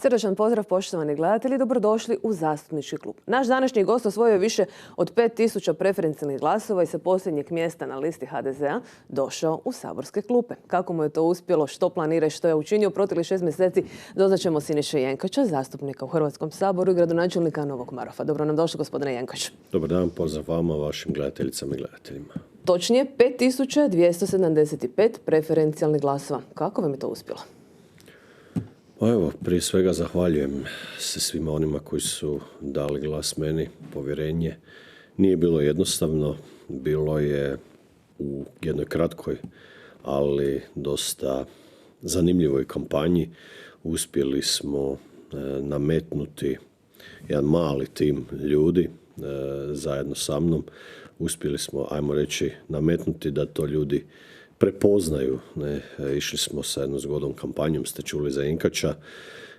Srdačan pozdrav poštovani gledatelji, dobrodošli u Zastupnički klub. Naš današnji gost osvojio je više od 5000 preferencijalnih glasova i sa posljednjeg mjesta na listi HDZ-a došao u saborske klupe. Kako mu je to uspjelo, što planira i što je učinio u proteklih 6 mjeseci, doznaćemo Siniše Jenkača, zastupnika u Hrvatskom saboru i gradonačelnika Novog Marofa. Dobro nam došli, gospodine Jenkač. Dobar dan, pozdrav vama, vašim gledateljicama i gledateljima. Točnije, 5275 preferencijalnih glasova. Kako vam je to uspjelo? Pa evo, prije svega zahvaljujem se svima onima koji su dali glas meni, povjerenje. Nije bilo jednostavno, bilo je u jednoj kratkoj, ali dosta zanimljivoj kampanji. Uspjeli smo nametnuti jedan mali tim ljudi zajedno sa mnom. Uspjeli smo, ajmo reći, nametnuti da to ljudi prepoznaju. Išli smo sa jednom zgodnom kampanjom, ste čuli za Jenkača,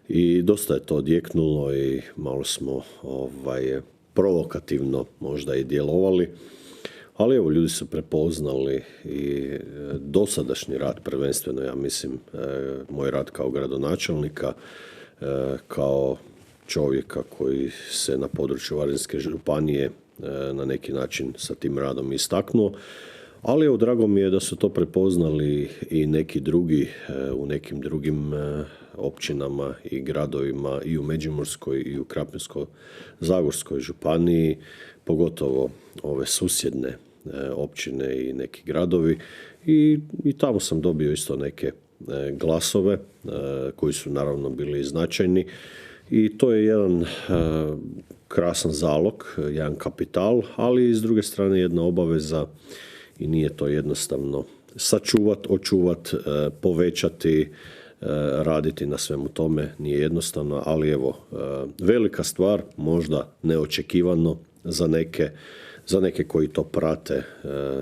i dosta je to odjeknulo i malo smo provokativno možda i djelovali. Ali evo, ljudi su prepoznali i dosadašnji rad, prvenstveno ja mislim moj rad kao gradonačelnika, kao čovjeka koji se na području Varaždinske županije na neki način sa tim radom istaknuo. Ali evo, drago mi je da su to prepoznali i neki drugi u nekim drugim općinama i gradovima i u Međimurskoj i u Krapinsko-zagorskoj županiji, pogotovo ove susjedne općine i neki gradovi. I tamo sam dobio isto neke glasove koji su naravno bili značajni. I to je jedan krasan zalog, jedan kapital, ali s druge strane jedna obaveza. I nije to jednostavno sačuvati, očuvati, povećati, raditi na svemu tome. Nije jednostavno, ali evo, velika stvar, možda neočekivano za neke koji to prate,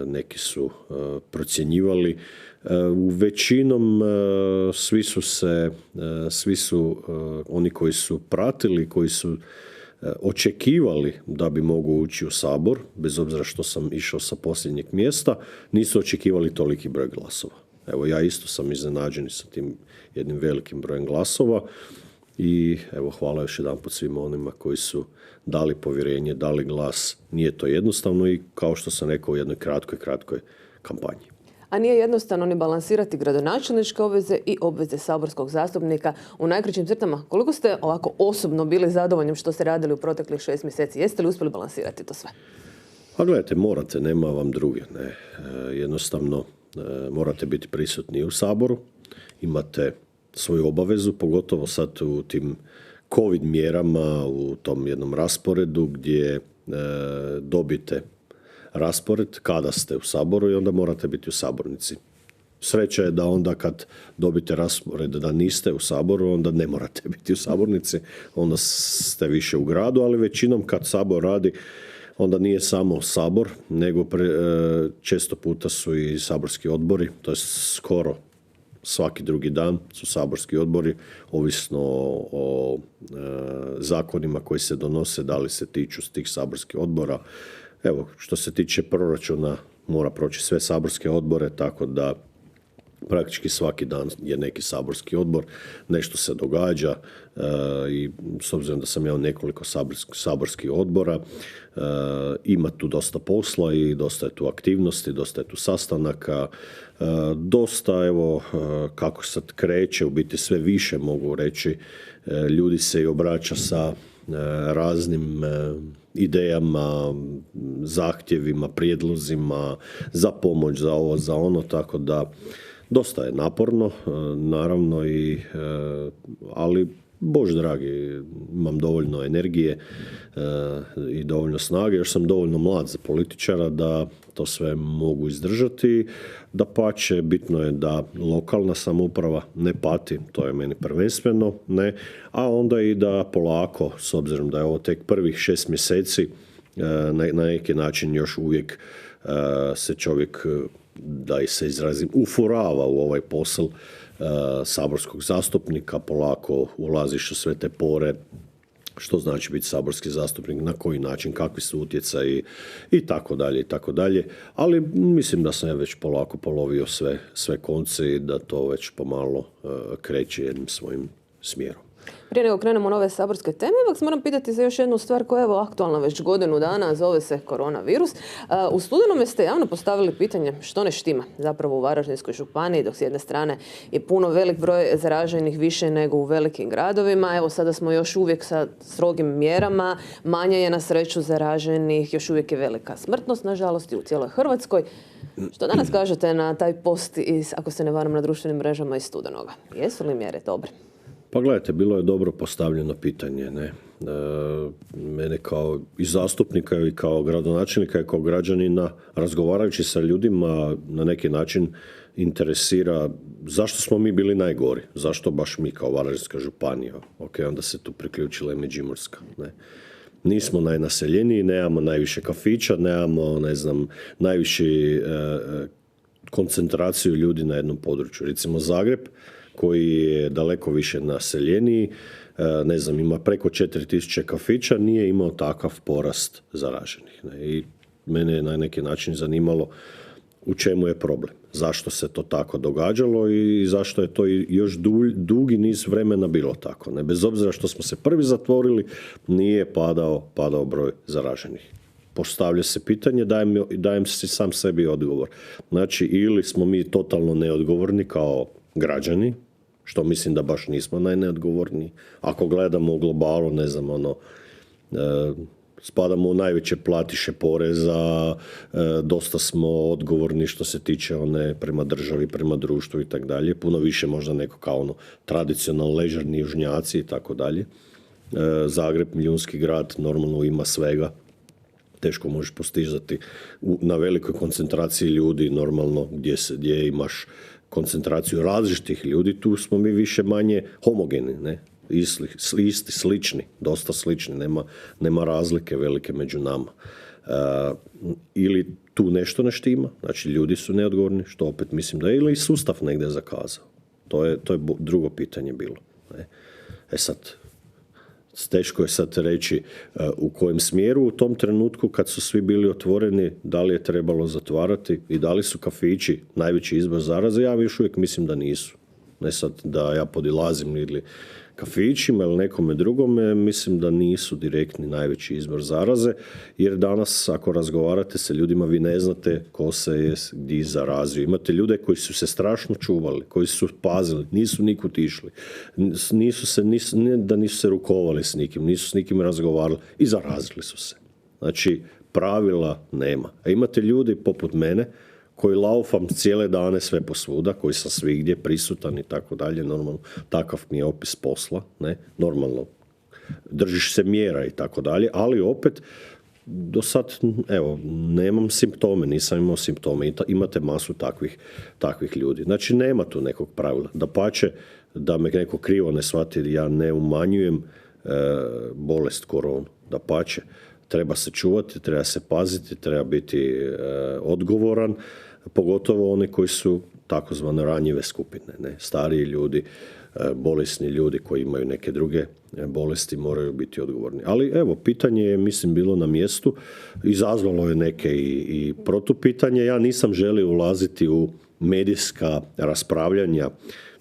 neki su procjenjivali. Većinom svi su oni koji su pratili, koji su očekivali da bi mogu ući u Sabor, bez obzira što sam išao sa posljednjeg mjesta, nisu očekivali toliki broj glasova. Evo, ja isto sam iznenađen sa tim jednim velikim brojem glasova i evo, hvala još jedanput svima onima koji su dali povjerenje, dali glas. Nije to jednostavno i kao što sam rekao, u jednoj kratkoj kampanji. A nije jednostavno ni balansirati gradonačelničke obveze i obveze saborskog zastupnika. U najkraćim crtama, koliko ste ovako osobno bili zadovoljni što ste radili u proteklih 6 mjeseci? Jeste li uspjeli balansirati to sve? Pa gledajte, morate, nema vam druge. Jednostavno, morate biti prisutni u Saboru, imate svoju obavezu, pogotovo sad u tim COVID mjerama, u tom jednom rasporedu gdje dobite raspored kada ste u Saboru i onda morate biti u sabornici. Sreća je da onda kad dobite raspored da niste u Saboru, onda ne morate biti u sabornici, onda ste više u gradu, ali većinom kad Sabor radi, onda nije samo Sabor, nego često puta su i saborski odbori, to je skoro svaki drugi dan su saborski odbori, ovisno o zakonima koji se donose, da li se tiču tih saborskih odbora. Evo, što se tiče proračuna, mora proći sve saborske odbore, tako da praktički svaki dan je neki saborski odbor, nešto se događa i s obzirom da sam ja u nekoliko saborskih odbora, ima tu dosta posla i dosta je tu aktivnosti, dosta je tu sastanaka, dosta, evo, kako sad kreće, u biti sve više mogu reći, ljudi se i obraća sa raznim idejama, zahtjevima, prijedlozima za pomoć, za ovo, za ono, tako da dosta je naporno, naravno, ali Bože dragi, imam dovoljno energije i dovoljno snage, još sam dovoljno mlad za političara da to sve mogu izdržati. Dapače, bitno je da lokalna samouprava ne pati, to je meni prvenstveno, a onda i da polako, s obzirom da je ovo tek prvih 6 mjeseci, na neki način još uvijek se čovjek, da se izrazim, ufurava u ovaj posao saborskog zastupnika, polako ulaziš u sve te pore, što znači biti saborski zastupnik, na koji način, kakvi su utjecaji i tako dalje i tako dalje. Ali mislim da sam ja već polako polovio sve konce i da to već pomalo kreće jednim svojim smjerom. Prije nego krenemo u nove saborske teme, ipak moram pitati za još jednu stvar koja je evo aktualna već godinu dana, zove se koronavirus. U studenome ste javno postavili pitanje što ne štima zapravo u Varaždinskoj županiji, dok s jedne strane je puno velik broj zaraženih više nego u velikim gradovima. Evo sada smo još uvijek sa strogim mjerama, manje je na sreću zaraženih, još uvijek je velika smrtnost, nažalost, i u cijeloj Hrvatskoj. Što danas kažete na taj post, ako se ne varam, na društvenim mrežama iz studenoga? Jesu li mjere dobre? Pa gledajte, bilo je dobro postavljeno pitanje. Ne? Mene kao i zastupnika i kao gradonačelnika i kao građanina, razgovarajući sa ljudima, na neki način interesira zašto smo mi bili najgori, zašto baš mi kao Varaždinska županija. Ok, onda se tu priključila i Međimurska. Ne? Nismo najnaseljeniji, nemamo najviše kafića, nemamo, ne znam, najviše koncentraciju ljudi na jednom području. Recimo Zagreb, koji je daleko više naseljeniji, ne znam, ima preko 4000 kafića, nije imao takav porast zaraženih. Ne? I mene je na neki način zanimalo u čemu je problem. Zašto se to tako događalo i zašto je to još dugi niz vremena bilo tako. Ne? Bez obzira što smo se prvi zatvorili, nije padao broj zaraženih. Postavlja se pitanje, dajem si sam sebi odgovor. Znači, ili smo mi totalno neodgovorni kao građani, što mislim da baš nismo najneodgovorniji. Ako gledamo u globalu, ne znam, spadamo u najveće platiše poreza, dosta smo odgovorni što se tiče prema državi, prema društvu i tako dalje. Puno više možda neko kao tradicionalno ležerni južnjaci i tako dalje. Zagreb, milijunski grad, normalno ima svega. Teško možeš postizati na velikoj koncentraciji ljudi, normalno gdje imaš koncentraciju različitih ljudi, tu smo mi više manje homogeni, ne? Isti, slični, dosta slični, nema razlike velike među nama. Ili tu nešto ne štima, znači ljudi su neodgovorni, što opet mislim da je, ili sustav negdje zakazao. To je drugo pitanje bilo. Ne? Sad, teško je sad reći u kojem smjeru u tom trenutku kad su svi bili otvoreni, da li je trebalo zatvarati i da li su kafići najveći izbor zaraze. Ja još uvijek mislim da nisu. Ne sad da ja podilazim ili kafićima ili nekome drugome, mislim da nisu direktni najveći izbor zaraze, jer danas ako razgovarate sa ljudima vi ne znate ko se je gdje zarazio. Imate ljude koji su se strašno čuvali, koji su pazili, nisu nikud išli, nisu se rukovali s nikim, nisu s nikim razgovarali i zarazili su se. Znači, pravila nema. A imate ljudi poput mene koji laufam cijele dane sve posvuda, koji sam svigdje prisutan i tako dalje, normalno, takav mi je opis posla, ne, normalno, držiš se mjera i tako dalje, ali opet, do sad, evo, nemam simptome, nisam imao simptome, imate masu takvih ljudi. Znači, nema tu nekog pravila. Dapače, da me neko krivo ne shvati, ja ne umanjujem bolest koronu, dapače, treba se čuvati, treba se paziti, treba biti odgovoran, pogotovo oni koji su takozvane ranjive skupine, ne? Stariji ljudi, bolesni ljudi koji imaju neke druge bolesti moraju biti odgovorni. Ali evo, pitanje je, mislim, bilo na mjestu, izazvalo je neke i protupitanje. Ja nisam želio ulaziti u medijska raspravljanja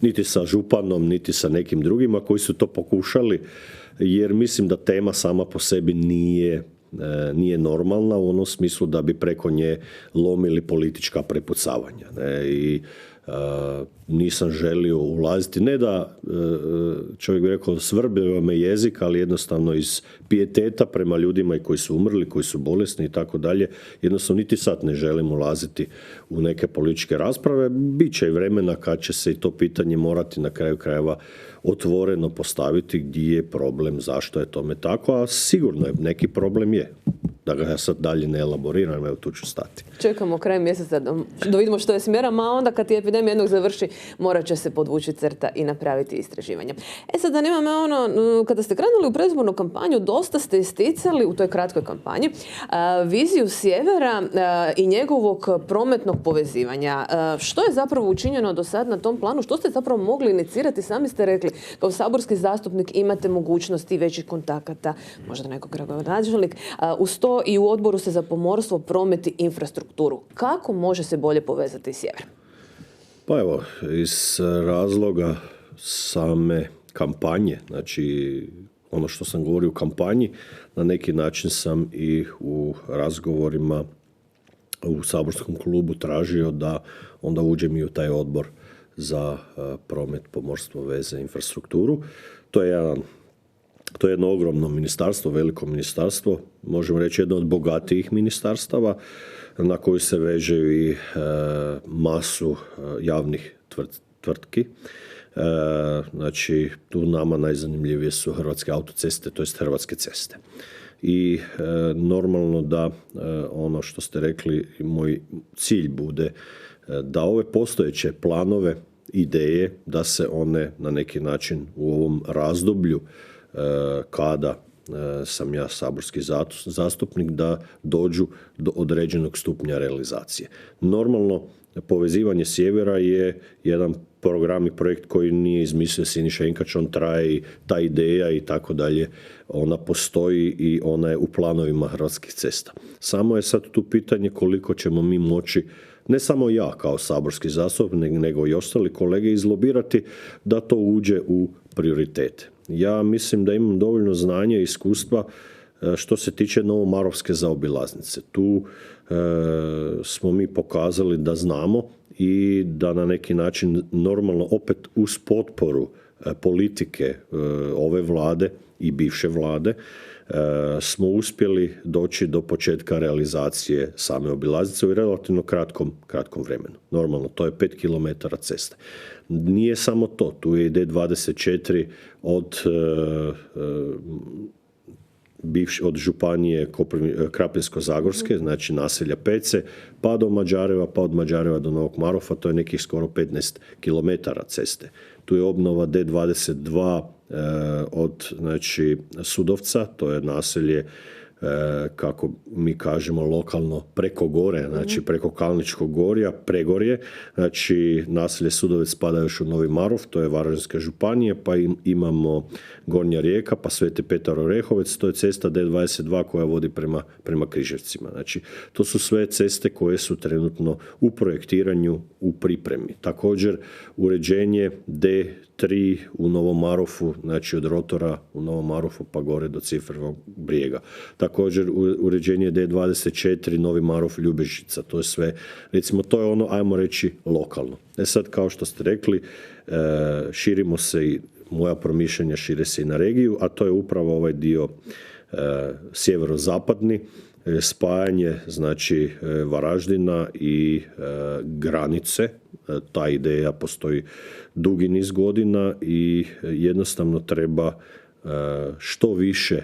niti sa županom, niti sa nekim drugima koji su to pokušali, jer mislim da tema sama po sebi nije normalna u onom smislu da bi preko nje lomili politička prepucavanja. Ne? I nisam želio ulaziti, ne da čovjek bi rekao svrbio me jezik, ali jednostavno iz pijeteta prema ljudima i koji su umrli, koji su bolesni i tako dalje, jednostavno niti sad ne želim ulaziti u neke političke rasprave. Biće i vremena kad će se i to pitanje morati na kraju krajeva otvoreno postaviti gdje je problem, zašto je tome tako, a sigurno je neki problem je. Da ga ja sad dalje ne elaboriram, evo tu ću stati. Čekamo kraj mjeseca da vidimo što je smjerom, a onda kad je epidemija jednog završi, morat će se podvući crta i napraviti istraživanje. Sad zanima me kada ste krenuli u predizbornu kampanju, dosta ste isticali u toj kratkoj kampanji viziju sjevera i njegovog prometnog povezivanja. Što je zapravo učinjeno do sad na tom planu? Što ste zapravo mogli inicirati? Sami ste rekli, kao saborski zastupnik imate mogućnosti većih kontakata, možda nekog gradonačelnik. Uz to i u odboru ste za pomorstvo, promet i infrastrukturu. Kako može se bolje povezati sjever? Pa evo, iz razloga same kampanje, znači ono što sam govorio u kampanji, na neki način sam i u razgovorima u saborskom klubu tražio da onda uđem i u taj odbor za promet, pomorstvo, veze, infrastrukturu. To je jedno ogromno ministarstvo, veliko ministarstvo, možemo reći jedno od bogatijih ministarstava, na koju se veže i masu javnih tvrtki. Znači, tu nama najzanimljivije su Hrvatske autoceste, to jest Hrvatske ceste. I normalno da ono što ste rekli, moj cilj bude da ove postojeće planove, ideje, da se one na neki način u ovom razdoblju kada sam ja saborski zastupnik, da dođu do određenog stupnja realizacije. Normalno, povezivanje sjevera je jedan program i projekt koji nije izmislio Siniša Inkač, on traje i ta ideja i tako dalje, ona postoji i ona je u planovima Hrvatskih cesta. Samo je sad tu pitanje koliko ćemo mi moći, ne samo ja kao saborski zastupnik, nego i ostali kolege izlobirati da to uđe u prioritete. Ja mislim da imam dovoljno znanja i iskustva što se tiče Novomarovske zaobilaznice. Tu smo mi pokazali da znamo i da na neki način normalno opet uz potporu politike ove vlade i bivše vlade smo uspjeli doći do početka realizacije same obilaznice u relativno kratkom vremenu. Normalno, to je 5 km ceste. Nije samo to, tu je i D24 od županije Krapinsko-zagorske, znači naselja Pece, pa do Mađareva, pa od Mađareva do Novog Marofa, to je nekih skoro 15 km ceste. Tu je obnova D22 od Sudovca, to je naselje, kako mi kažemo lokalno, preko gore, znači preko Kalničkog gorja, Pregorje, znači naselje Sudovec spada još u Novi Marof, to je Varaždinska županija, pa imamo Gornja Rijeka, pa Sveti Petar Orehovec, to je cesta D22 koja vodi prema Križevcima. Znači, to su sve ceste koje su trenutno u projektiranju, u pripremi. Također, uređenje D3 u Novom Marofu, znači od Rotora u Novom Marofu pa gore do Cifrevog Brijega. Također uređenje D24 Novi Marof Ljubežica, to je sve, recimo to je ono, ajmo reći, lokalno. Sad, kao što ste rekli, širimo se i moja promišljanja šire se i na regiju, a to je upravo ovaj dio sjeverozapadni, spajanje znači Varaždina i granice. Ta ideja postoji dugi niz godina i jednostavno treba što više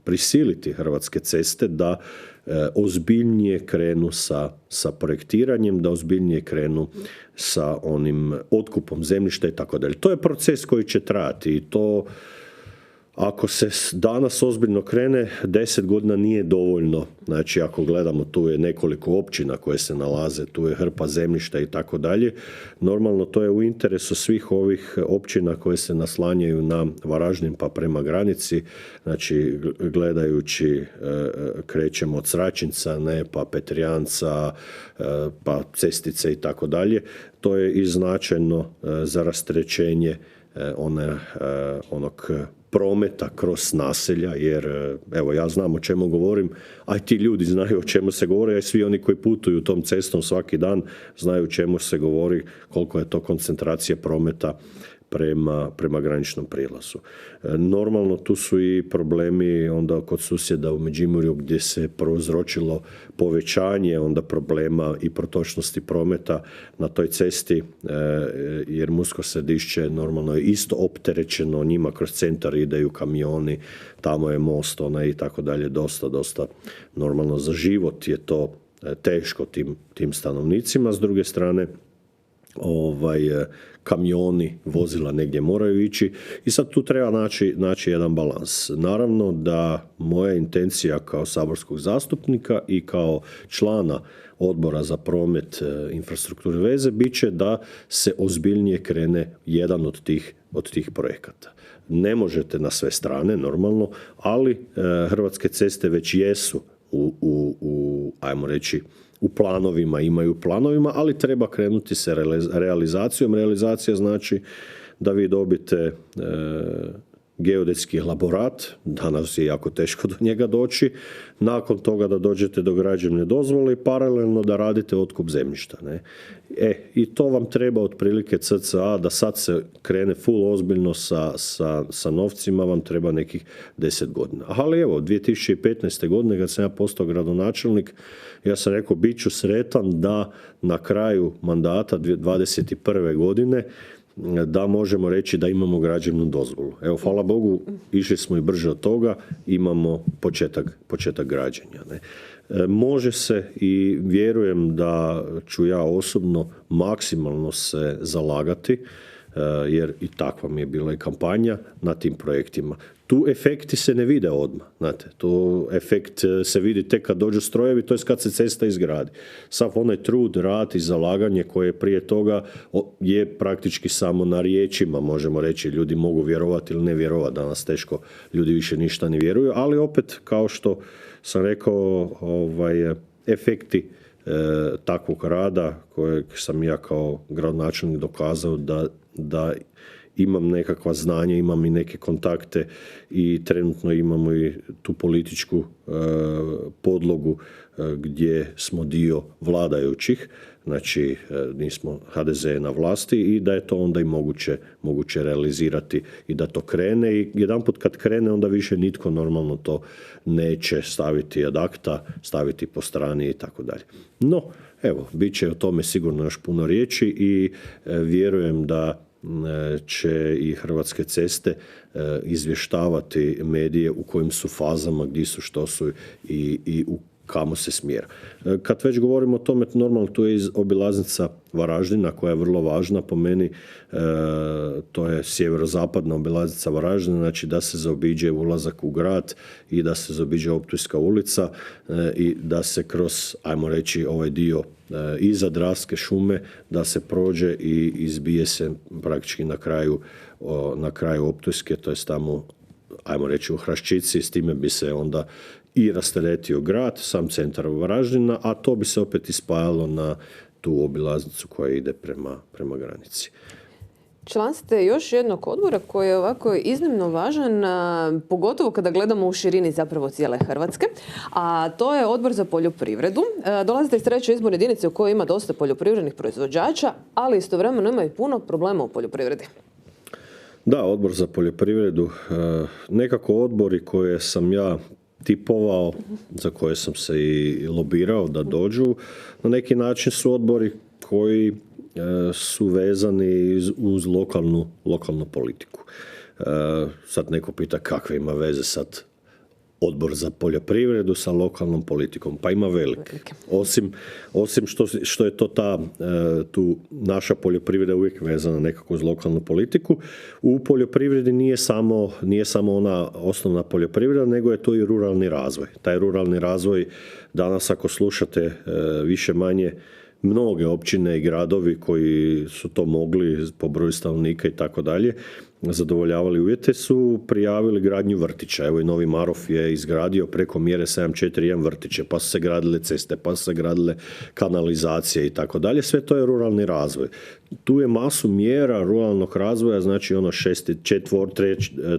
prisiliti Hrvatske ceste da ozbiljnije krenu sa projektiranjem, da ozbiljnije krenu sa onim otkupom zemljišta i tako dalje. To je proces koji će trajati i to, ako se danas ozbiljno krene, 10 godina nije dovoljno. Znači, ako gledamo, tu je nekoliko općina koje se nalaze, tu je hrpa zemljišta i tako dalje. Normalno, to je u interesu svih ovih općina koje se naslanjaju na Varaždin pa prema granici. Znači, gledajući, krećemo od Sračinca, pa Petrijanca, pa Cestice i tako dalje. To je i značajno za rasterećenje onog prometa kroz naselja, jer evo, ja znam o čemu govorim, a i ti ljudi znaju o čemu se govori, a i svi oni koji putuju tom cestom svaki dan znaju o čemu se govori, koliko je to koncentracija prometa prema graničnom prijelazu. Normalno, tu su i problemi onda kod susjeda u Međimurju gdje se prouzročilo povećanje onda problema i protočnosti prometa na toj cesti, jer Mursko Središće normalno je isto opterećeno, njima kroz centar ideju kamioni, tamo je most i tako dalje, dosta normalno za život je to teško tim stanovnicima. S druge strane, kamioni, vozila negdje moraju ići i sad tu treba naći jedan balans. Naravno da moja intencija kao saborskog zastupnika i kao člana Odbora za promet, infrastrukturu i veze bit će da se ozbiljnije krene jedan od tih projekata. Ne možete na sve strane, normalno, ali Hrvatske ceste već jesu ajmo reći, u planovima, imaju planovima, ali treba krenuti sa realizacijom. Realizacija znači da vi dobite geodetski elaborat, danas je jako teško do njega doći, nakon toga da dođete do građevne dozvole i paralelno da radite otkup zemljišta. Ne? I to vam treba otprilike cca da sad se krene full ozbiljno sa novcima, vam treba nekih 10 godina. Ali evo, 2015. godine kad sam ja postao gradonačelnik, ja sam rekao bit ću sretan da na kraju mandata 2021. godine da možemo reći da imamo građevnu dozvolu. Evo, hvala Bogu, išli smo i brže od toga, imamo početak građenja. Ne? Može se i vjerujem da ću ja osobno maksimalno se zalagati, jer i takva mi je bila i kampanja na tim projektima. Tu efekti se ne vide odmah, znate, tu efekt se vidi tek kad dođu strojevi, to je kad se cesta izgradi. Sav onaj trud, rad i zalaganje koje prije toga je praktički samo na riječima, možemo reći, ljudi mogu vjerovati ili ne vjerovati, danas teško ljudi više ništa ne vjeruju, ali opet, kao što sam rekao, efekti takvog rada kojeg sam ja kao gradonačelnik dokazao da imam nekakva znanja, imam i neke kontakte i trenutno imamo i tu političku podlogu gdje smo dio vladajućih, znači nismo HDZ na vlasti i da je to onda i moguće realizirati i da to krene i jedanput kad krene onda više nitko normalno to neće staviti ad acta, staviti po strani i tako dalje. No, evo, bit će o tome sigurno još puno riječi i vjerujem da će i Hrvatske ceste izvještavati medije u kojim su fazama, gdje su, što su i u kamo se smjera. Kad već govorimo o tome, normalno tu je obilaznica Varaždina koja je vrlo važna po meni, to je sjeverozapadna obilaznica Varaždina, znači da se zaobiđe ulazak u grad i da se zaobiđe Optujska ulica i da se kroz, ajmo reći, ovaj dio iza Dravske šume, da se prođe i izbije se praktički na kraju Optujske, to je tamo, ajmo reći, u Hraščici, s time bi se onda i rasteretio grad, sam centar Varaždina, a to bi se opet ispajalo na tu obilaznicu koja ide prema granici. Član ste još jednog odbora koji je ovako iznimno važan, pogotovo kada gledamo u širini zapravo cijele Hrvatske, a to je Odbor za poljoprivredu. Dolazite iz 3. izborne jedinice u kojoj ima dosta poljoprivrednih proizvođača, ali istovremeno ima i puno problema u poljoprivredi. Da, Odbor za poljoprivredu, nekako odbori koje sam ja tipovao, za koje sam se i lobirao da dođu, na neki način su odbori koji su vezani uz lokalnu politiku. Sad neko pita kakve ima veze sad Odbor za poljoprivredu sa lokalnom politikom. Pa ima velike. Osim što je to tu naša poljoprivreda uvijek vezana nekako uz lokalnu politiku, u poljoprivredi nije samo ona osnovna poljoprivreda, nego je to i ruralni razvoj. Taj ruralni razvoj danas, ako slušate više manje mnoge općine i gradovi koji su to mogli po broju stanovnika i tako dalje, zadovoljavali uvjete, su prijavili gradnju vrtića. Evo i Novi Marof je izgradio preko mjere 741 vrtiće, pa su se gradile ceste, pa su se gradile kanalizacije i tako dalje. Sve to je ruralni razvoj. Tu je masu mjera ruralnog razvoja, znači ono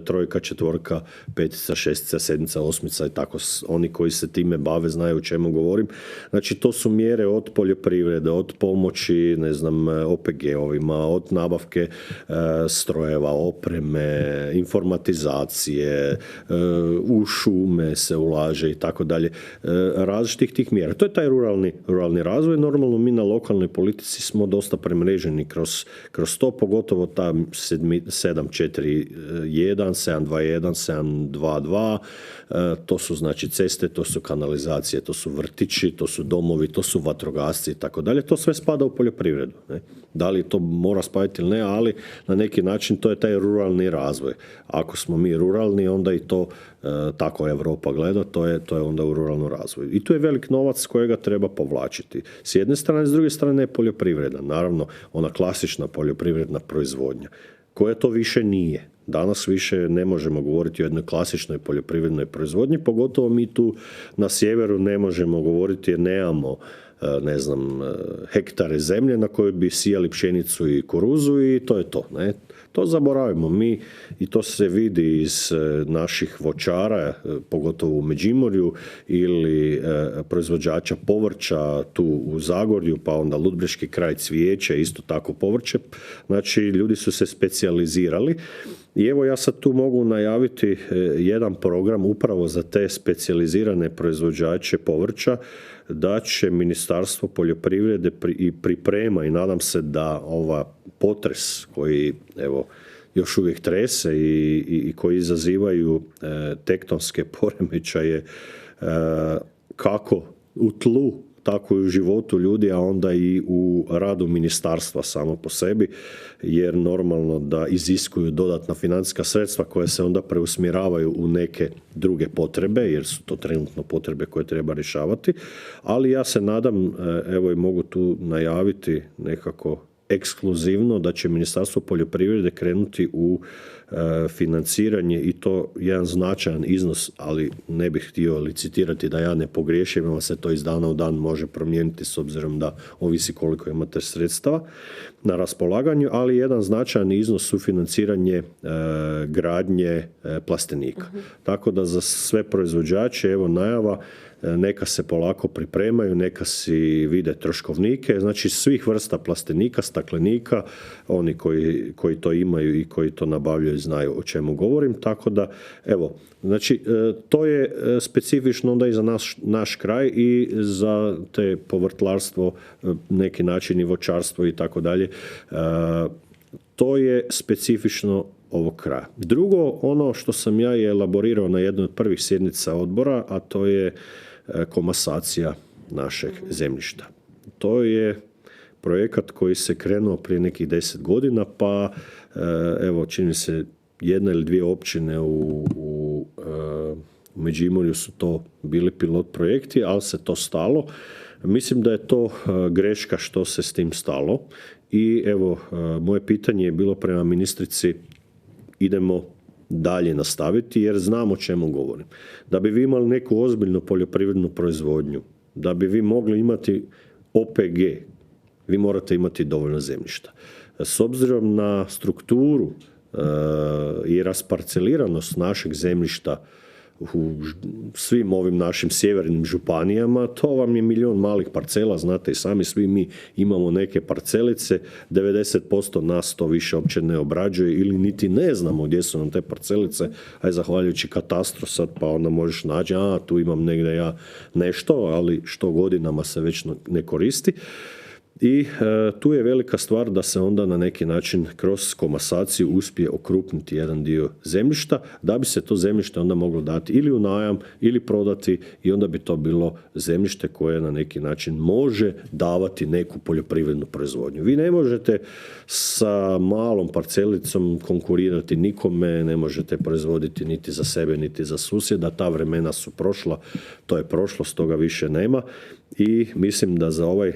trojka, četvorka, petica, šestica, sedmica, osmica i tako. Oni koji se time bave znaju o čemu govorim. Znači to su mjere od poljoprivrede, od pomoći, OPG-ovima, od nabavke strojeva, opreme, informatizacije, u šume se ulaže i tako dalje. Različitih tih mjera. To je taj ruralni razvoj. Normalno mi na lokalnoj politici smo dosta premreženi kroz to, pogotovo ta 741, 721, 722, to su znači ceste, to su kanalizacije, to su vrtići, to su domovi, to su vatrogasci i tako dalje. To sve spada u poljoprivredu. Ne? Da li to mora spadati ili ne, ali na neki način to je taj ruralni razvoj. Ako smo mi ruralni, onda i to tako Europa gleda, to je onda u ruralnom razvoju. I tu je velik novac kojega treba povlačiti. S jedne strane, s druge strane je poljoprivreda. Naravno, ona klasična poljoprivredna proizvodnja, koja to više nije. Danas više ne možemo govoriti o jednoj klasičnoj poljoprivrednoj proizvodnji, pogotovo mi tu na sjeveru ne možemo govoriti jer nemamo ne znam, hektare zemlje na kojoj bi sijali pšenicu i kuruzu i to je to. Ne? To zaboravimo mi i to se vidi iz naših voćara, pogotovo u Međimurju, ili proizvođača povrća tu u Zagorju, pa onda Ludbreški kraj, cvijeće, isto tako povrće. Znači, ljudi su se specijalizirali. I evo ja sad tu mogu najaviti jedan program upravo za te specijalizirane proizvođače povrća, da će Ministarstvo poljoprivrede i priprema i nadam se da ova potres koji evo još uvijek trese i koji izazivaju tektonske poremećaje kako u tlu, tako i u životu ljudi, a onda i u radu ministarstva samo po sebi, jer normalno da iziskuju dodatna financijska sredstva koja se onda preusmjeravaju u neke druge potrebe, jer su to trenutno potrebe koje treba rješavati, ali ja se nadam, evo i mogu tu najaviti nekako ekskluzivno da će Ministarstvo poljoprivrede krenuti u financiranje i to jedan značajan iznos, ali ne bih htio licitirati da ja ne pogriješim, jer se to iz dana u dan može promijeniti s obzirom da ovisi koliko imate sredstava na raspolaganju, ali jedan značajan iznos sufinanciranje gradnje plastenika. Tako da za sve proizvođače, evo najava, neka se polako pripremaju, neka si vide troškovnike, znači svih vrsta plastenika, staklenika, oni koji to imaju i koji to nabavljaju znaju o čemu govorim, tako da evo, znači to je specifično onda i za naš kraj i za te povrtlarstvo, neki način i voćarstvo i tako dalje. To je specifično ovog kraja. Drugo, ono što sam ja elaborirao na jednoj od prvih sjednica odbora, a to je komasacija našeg zemljišta. To je projekat koji se krenuo prije nekih 10 godina, pa evo, čini se jedna ili dvije općine u Međimurju su to bili pilot projekti, ali se to stalo. Mislim da je to greška što se s tim stalo i evo, moje pitanje je bilo prema ministrici, idemo dalje nastaviti jer znam o čemu govorim. Da bi vi imali neku ozbiljnu poljoprivrednu proizvodnju, da bi vi mogli imati OPG, vi morate imati dovoljno zemljišta. S obzirom na strukturu i rasparceliranost našeg zemljišta u svim ovim našim sjevernim županijama, to vam je milion malih parcela, znate i sami, svi mi imamo neke parcelice, 90% nas to više uopće ne obrađuje ili niti ne znamo gdje su nam te parcelice, a zahvaljujući katastru sad pa onda možeš naći, tu imam negdje ja nešto, ali što godinama se već ne koristi. I tu je velika stvar da se onda na neki način kroz komasaciju uspije okrupniti jedan dio zemljišta, da bi se to zemljište onda moglo dati ili u najam ili prodati i onda bi to bilo zemljište koje na neki način može davati neku poljoprivrednu proizvodnju. Vi ne možete sa malom parcelicom konkurirati nikome, ne možete proizvoditi niti za sebe niti za susjeda, ta vremena su prošla, to je prošlost, toga više nema i mislim da za ovaj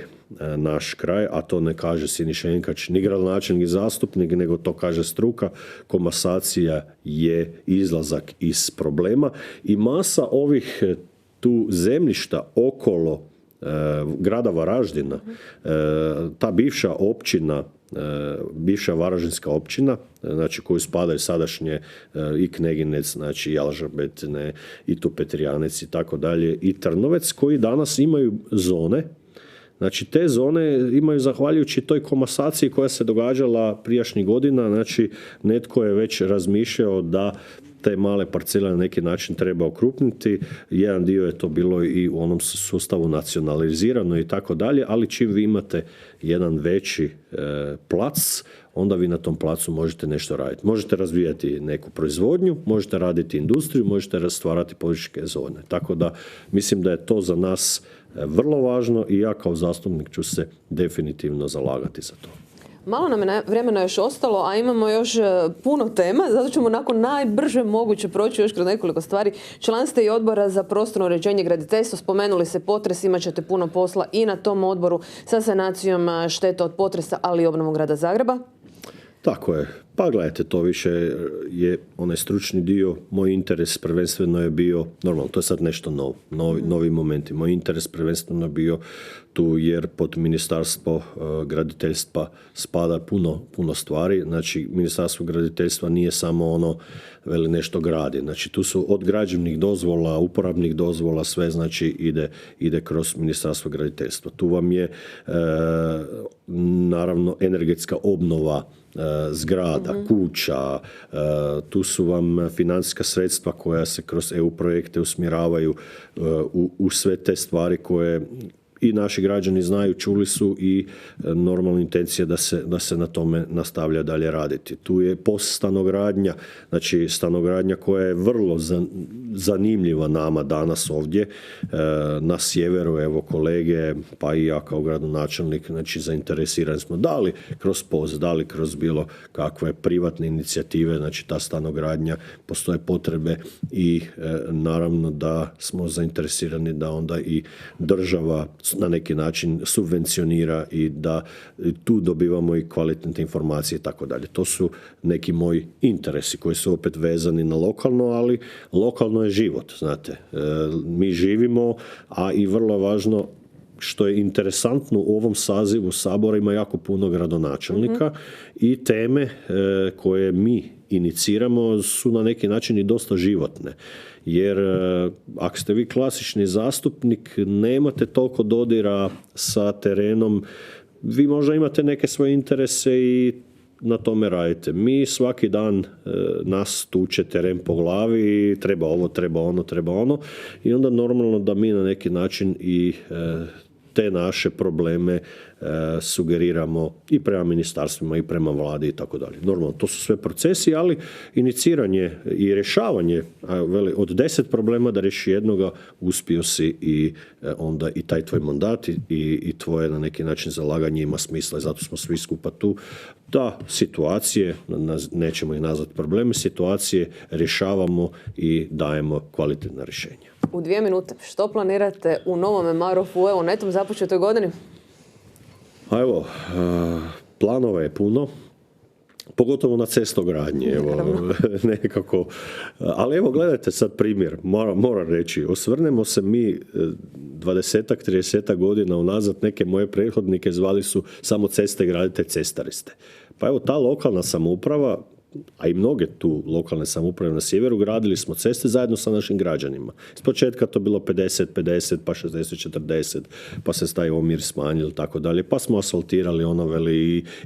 naš kraj, a to ne kaže Siniša Jenkač ni gradonačelnik i zastupnik, nego to kaže struka, komasacija je izlazak iz problema i masa ovih tu zemljišta okolo grada Varaždina, ta bivša općina, bivša varaždinska općina, znači koju spadaju sadašnje i Kneginec, znači i Alžabet, i tu Petrijanec i tako dalje, i Trnovec, koji danas imaju zone. Znači te zone imaju zahvaljujući toj komasaciji koja se događala prijašnjih godina, znači netko je već razmišljao da te male parcele na neki način treba okrupniti. Jedan dio je to bilo i u onom sustavu nacionalizirano i tako dalje, ali čim vi imate jedan veći plac, onda vi na tom placu možete nešto raditi. Možete razvijati neku proizvodnju, možete raditi industriju, možete stvarati poduzetničke zone. Tako da mislim da je to za nas vrlo važno i ja kao zastupnik ću se definitivno zalagati za to. Malo nam je vremena još ostalo, a imamo još puno tema, zato ćemo nakon najbrže moguće proći još kroz nekoliko stvari. Član ste i odbora za prostorno uređenje i graditeljstvo, spomenuli se potres, imat ćete puno posla i na tom odboru sa sanacijom šteta od potresa, ali i obnovom grada Zagreba. Tako je. Pa gledajte, to više je onaj stručni dio. Moj interes prvenstveno je bio, normalno, to je sad nešto novo, novi momenti. Moj interes prvenstveno je bio tu jer pod Ministarstvo graditeljstva spada puno stvari. Znači, Ministarstvo graditeljstva nije samo ono veli nešto gradi. Znači, tu su od građevnih dozvola, uporabnih dozvola, sve znači ide kroz Ministarstvo graditeljstva. Tu vam je naravno energetska obnova zgrada, kuća, tu su vam financijska sredstva koja se kroz EU projekte usmjeravaju u sve te stvari koje i naši građani znaju, čuli su i normalna intencija da se na tome nastavlja dalje raditi. Tu je stanogradnja, znači stanogradnja koja je vrlo zanimljiva nama danas ovdje na sjeveru, evo kolege, pa i ja kao gradonačelnik, znači zainteresirani smo da li kroz POS, da li kroz bilo kakve privatne inicijative, znači ta stanogradnja, postoje potrebe i naravno da smo zainteresirani da onda i država na neki način subvencionira i da tu dobivamo i kvalitetne informacije i tako dalje. To su neki moji interesi koji su opet vezani na lokalno, ali lokalno je život, znate. Mi živimo, a i vrlo važno što je interesantno u ovom sazivu Sabora ima jako puno gradonačelnika i teme koje mi iniciramo su na neki način i dosta životne. Jer ako ste vi klasični zastupnik, nemate toliko dodira sa terenom, vi možda imate neke svoje interese i na tome radite. Mi svaki dan nas tuče teren po glavi, treba ovo, treba ono i onda normalno da mi na neki način i te naše probleme sugeriramo i prema ministarstvima i prema vladi i tako dalje. Normalno, to su sve procesi, ali iniciranje i rješavanje od 10 problema da riješi jednoga, uspio si i onda i taj tvoj mandat i tvoje na neki način zalaganje ima smisla i zato smo svi skupa tu. Da, situacije, nećemo ih nazvati probleme, situacije rješavamo i dajemo kvalitetna rješenja. U 2 minute, što planirate u Novome Marofu, evo, netom započetoj godini? A evo, planova je puno, pogotovo na cestogradnji, evo, nekako. Ali evo, gledajte sad primjer, moram reći, osvrnemo se mi 20-ak, 30-ak godina unazad, neke moje prethodnike zvali su samo ceste gradite, cestariste. Pa evo, ta lokalna samouprava, a i mnoge tu lokalne samouprave na sjeveru, gradili smo ceste zajedno sa našim građanima. S početka to bilo 50-50, pa 60-40, pa se taj omjer smanjili, tako dalje, pa smo asfaltirali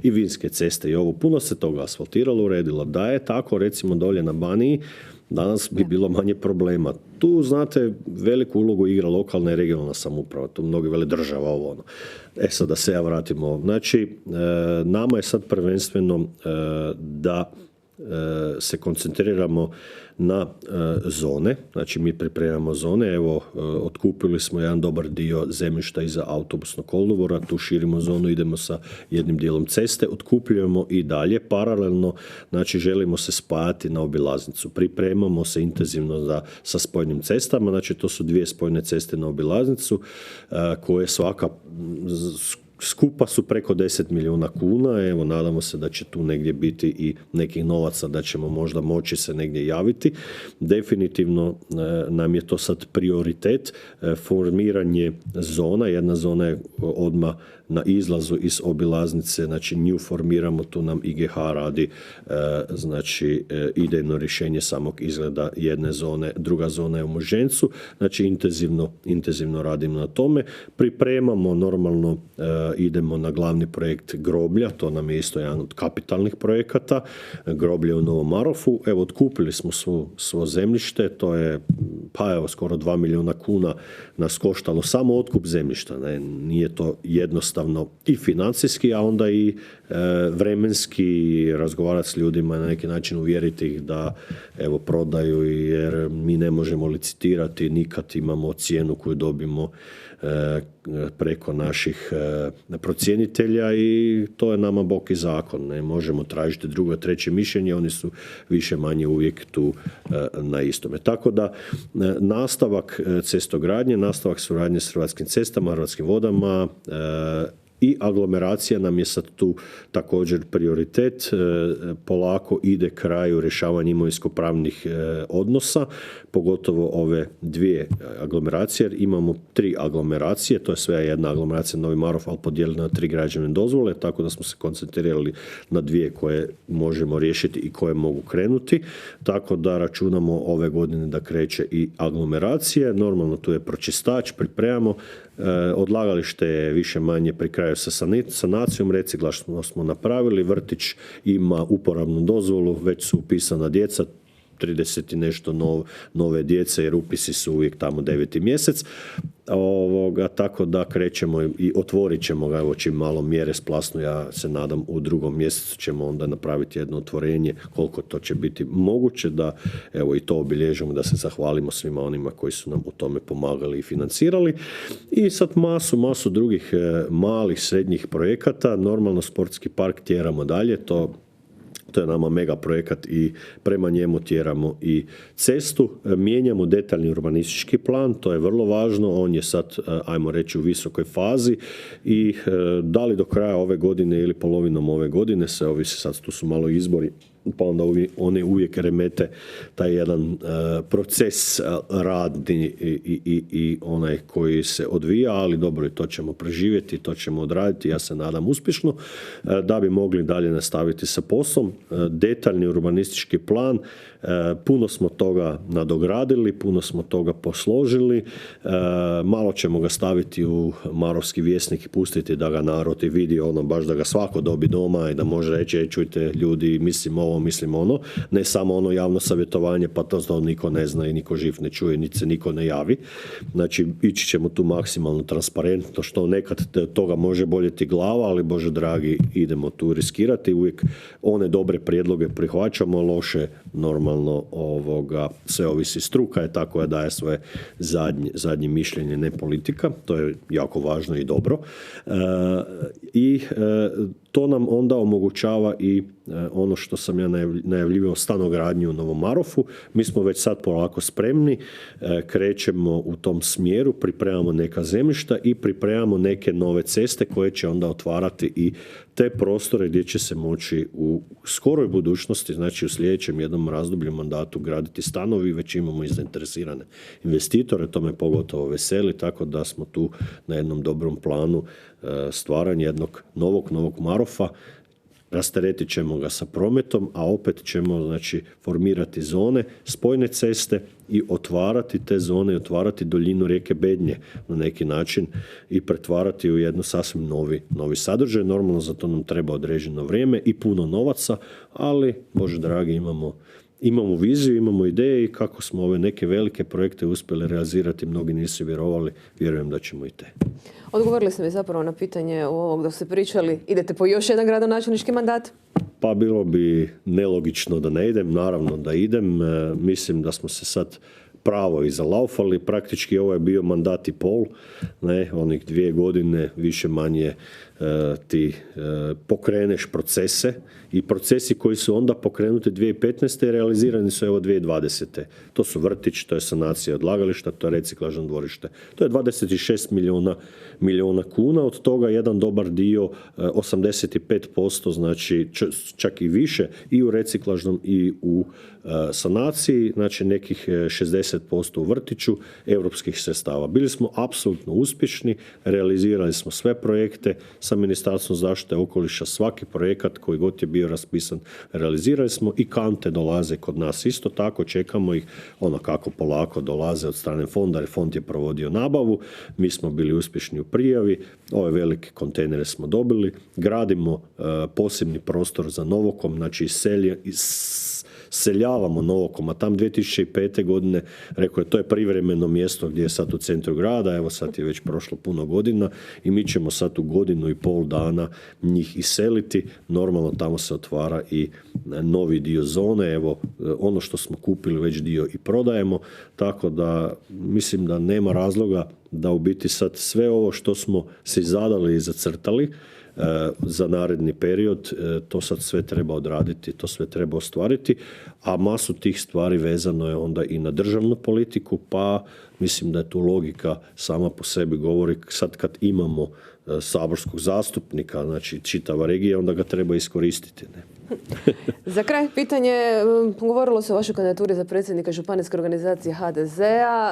i vinske ceste i ovo. Puno se toga asfaltiralo, uredilo. Da je tako, recimo dolje na Baniji, danas bi bilo manje problema. Tu, znate, veliku ulogu igra lokalna i regionalna samouprava. Tu mnogi vele država, ovo ono. Sad da se ja vratimo. Znači, nama je sad prvenstveno da se koncentriramo na zone, znači mi pripremamo zone, evo otkupili smo jedan dobar dio zemljišta iza autobusnog kolodvora, tu širimo zonu, idemo sa jednim dijelom ceste, otkupljujemo i dalje, paralelno, znači želimo se spajati na obilaznicu, pripremamo se intenzivno sa spojnim cestama, znači to su 2 spojne ceste na obilaznicu koje svaka skupa su preko 10 milijuna kuna, evo nadamo se da će tu negdje biti i nekih novaca da ćemo možda moći se negdje javiti. Definitivno nam je to sad prioritet, formiranje zona, jedna zona je odmah na izlazu iz obilaznice, znači nju formiramo, tu nam IGH radi, znači idejno rješenje samog izgleda jedne zone, druga zona je u Mužencu, znači intenzivno radimo na tome. Pripremamo normalno, idemo na glavni projekt groblja, to nam je isto jedan od kapitalnih projekata, groblje u Novom Marofu. Evo, otkupili smo svo zemljište, to je pa evo skoro 2 milijuna kuna nas koštalo samo otkup zemljišta, ne? Nije to jednostavno i financijski, a onda i vremenski razgovarati s ljudima, na neki način uvjeriti ih da evo prodaju, jer mi ne možemo licitirati, nikad imamo cijenu koju dobimo preko naših procjenitelja i to je nama bog i zakon. Ne možemo tražiti drugo, treće mišljenje, oni su više manje uvijek tu na istome. Tako da nastavak cestogradnje, nastavak suradnje s Hrvatskim cestama, Hrvatskim vodama, i aglomeracija nam je sad tu također prioritet. Polako ide kraju rješavanje imovinsko-pravnih odnosa, pogotovo ove dvije aglomeracije, jer imamo 3 aglomeracije, to je sve jedna aglomeracija Novi Marof, ali podijeljena na 3 građevne dozvole, tako da smo se koncentrirali na 2 koje možemo riješiti i koje mogu krenuti, tako da računamo ove godine da kreće i aglomeracije. Normalno tu je pročistač, pripremamo, odlagalište je više manje pri kraju sa sanacijom, reciklažno smo napravili, vrtić ima uporabnu dozvolu, već su upisana djeca, 30 i nešto nove djece, jer upisi su uvijek tamo 9. mjesec. Tako da krećemo i otvorit ćemo ga, evo čim malo mjere splasnu, ja se nadam u 2. mjesecu ćemo onda napraviti jedno otvorenje, koliko to će biti moguće, da evo i to obilježimo, da se zahvalimo svima onima koji su nam u tome pomagali i financirali. I sad masu drugih malih, srednjih projekata. Normalno sportski park tjeramo dalje, to je nama mega projekat i prema njemu tjeramo i cestu. Mijenjamo detaljni urbanistički plan, to je vrlo važno, on je sad, ajmo reći, u visokoj fazi i da li do kraja ove godine ili polovinom ove godine, se ovisi, sad tu su malo izbori, pa onda oni uvijek remete taj jedan proces radni i onaj koji se odvija, ali dobro, i to ćemo preživjeti, to ćemo odraditi, ja se nadam uspješno, da bi mogli dalje nastaviti sa poslom. Detaljni urbanistički plan, puno smo toga nadogradili, puno smo toga posložili, malo ćemo ga staviti u Marovski vjesnik i pustiti da ga narod i vidi, baš da ga svako dobi doma i da može reći, čujte ljudi, mislim ovo, mislim ono, ne samo javno savjetovanje, pa to niko ne zna i niko živ ne čuje, niti se niko ne javi. Znači, ići ćemo tu maksimalno transparentno, što nekad toga može boljeti glava, ali Bože dragi, idemo tu riskirati, uvijek one dobre prijedloge prihvaćamo, loše normalno sve ovisi, struka je tako da daje svoje zadnje mišljenje, ne politika, to je jako važno i dobro. To nam onda omogućava i ono što sam ja najavljivao, stanogradnju u Novom Marofu. Mi smo već sad polako spremni, krećemo u tom smjeru, pripremamo neka zemljišta i pripremamo neke nove ceste koje će onda otvarati i te prostore gdje će se moći u skoroj budućnosti, znači u sljedećem jednom razdoblju mandatu graditi stanovi, već imamo i zainteresirane investitore, to me pogotovo veseli, tako da smo tu na jednom dobrom planu stvaranja jednog novog Marofa. Rasteretit ćemo ga sa prometom, a opet ćemo formirati zone, spojne ceste i otvarati te zone, otvarati doljinu rijeke Bednje na neki način i pretvarati u jedno sasvim novi sadržaj. Normalno za to nam treba određeno vrijeme i puno novaca, ali Bože dragi, imamo viziju, imamo ideje i kako smo ove neke velike projekte uspjeli realizirati, mnogi nisu vjerovali, vjerujem da ćemo i te. Odgovorili ste mi zapravo na pitanje ovog da ste pričali, idete po još jedan gradonačelnički mandat? Pa bilo bi nelogično da ne idem, naravno da idem, mislim da smo se sad pravo i zalaufali, praktički ovo je bio mandat i pol, onih 2 godine više manje ti pokreneš procese i procesi koji su onda pokrenuti 2015. realizirani su evo 2020. To su vrtić, to je sanacija odlagališta, to je reciklažno dvorište. To je 26 milijuna kuna, od toga jedan dobar dio, 85%, znači čak i više, i u reciklažnom i u sanaciji, znači nekih 60% u vrtiću europskih sredstava. Bili smo apsolutno uspješni, realizirali smo sve projekte sa Ministarstvom zaštite okoliša, svaki projekat koji god je bio raspisan realizirali smo i kante dolaze kod nas isto tako, čekamo ih kako polako dolaze od strane fonda, jer fond je provodio nabavu, mi smo bili uspješni u prijavi, ove velike kontejnere smo dobili, gradimo posebni prostor za Novokom, znači seljavamo Novokom, a tam 2005. godine, rekao je, to je privremeno mjesto gdje je sad u centru grada, evo sad je već prošlo puno godina i mi ćemo sad u 1,5 godinu dana njih iseliti. Normalno tamo se otvara i novi dio zone, evo ono što smo kupili već dio i prodajemo, tako da mislim da nema razloga da u biti sad sve ovo što smo si zadali i zacrtali za naredni period, to sad sve treba odraditi, to sve treba ostvariti, a masu tih stvari vezano je onda i na državnu politiku, pa mislim da je tu logika sama po sebi govori sad kad imamo saborskog zastupnika, znači čitava regija, onda ga treba iskoristiti. Ne? Za kraj pitanje, govorilo se o vašoj kandidaturi za predsjednika županijske organizacije HDZ-a,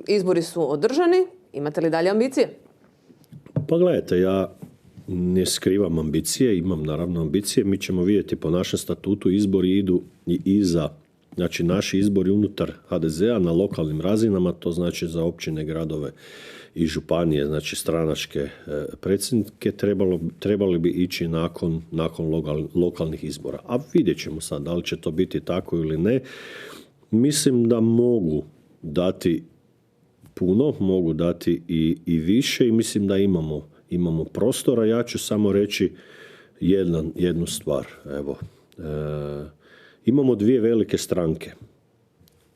izbori su održani, imate li dalje ambicije? Pa gledajte, ja ne skrivam ambicije, imam naravno ambicije, mi ćemo vidjeti po našem statutu, izbori idu i iza, znači naši izbori unutar HDZ-a na lokalnim razinama, to znači za općine, gradove i županije, znači stranačke predsjednike, trebali bi ići nakon lokalnih izbora. A vidjet ćemo sad da li će to biti tako ili ne. Mislim da mogu dati puno, mogu dati i više i mislim da imamo prostora. Ja ću samo reći jednu stvar. Evo, imamo dvije velike stranke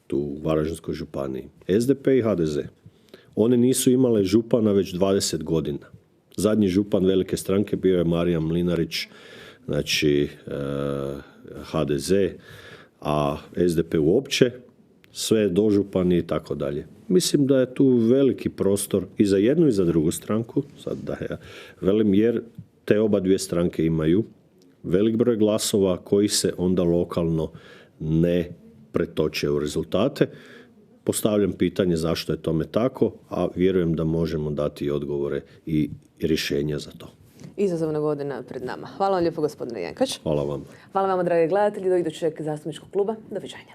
tu u Varaždinskoj županiji, SDP i HDZ. One nisu imale župana već 20 godina. Zadnji župan velike stranke bio je Marijan Mlinarić, znači HDZ, a SDP uopće, sve dožupani i tako dalje. Mislim da je tu veliki prostor i za jednu i za drugu stranku, sad da ja velim, jer te oba dvije stranke imaju velik broj glasova koji se onda lokalno ne pretoče u rezultate. Postavljam pitanje zašto je tome tako, a vjerujem da možemo dati i odgovore i rješenja za to. Izazovna godina pred nama. Hvala vam lijepo, gospodine Jenkač. Hvala vam. Hvala vama, dragi gledatelji. Do idućeg zastupničkog kluba. Doviđenja.